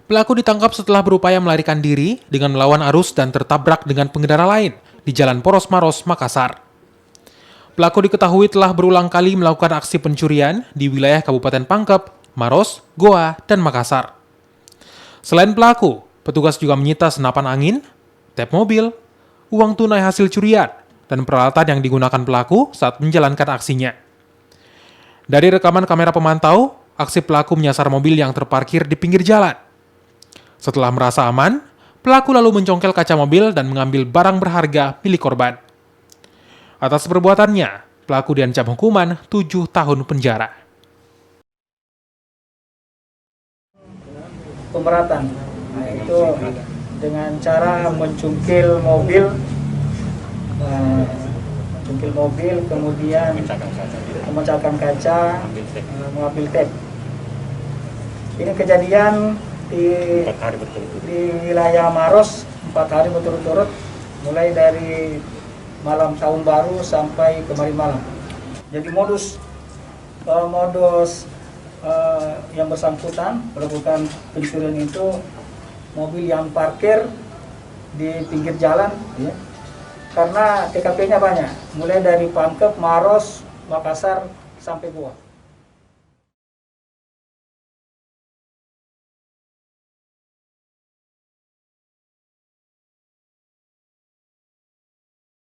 Pelaku ditangkap setelah berupaya melarikan diri dengan melawan arus dan tertabrak dengan pengendara lain di Jalan Poros Maros, Makassar. Pelaku diketahui telah berulang kali melakukan aksi pencurian di wilayah Kabupaten Pangkep, Maros, Goa, dan Makassar. Selain pelaku, petugas juga menyita senapan angin, tap mobil, uang tunai hasil curian, dan peralatan yang digunakan pelaku saat menjalankan aksinya. Dari rekaman kamera pemantau, aksi pelaku menyasar mobil yang terparkir di pinggir jalan. Setelah merasa aman, pelaku lalu mencongkel kaca mobil dan mengambil barang berharga milik korban. Atas perbuatannya, pelaku diancam hukuman 7 tahun penjara. Pemberatan, nah, itu dengan cara mencungkil mobil, kemudian memecahkan kaca, mengambil tape. Ini kejadian di wilayah Maros 4 hari berturut-turut, mulai dari malam tahun baru sampai kemarin malam. Jadi modus yang bersangkutan melakukan pencurian itu mobil yang parkir di pinggir jalan, ya, karena TKP-nya banyak, mulai dari Pangkep, Maros, Makassar sampai Goa.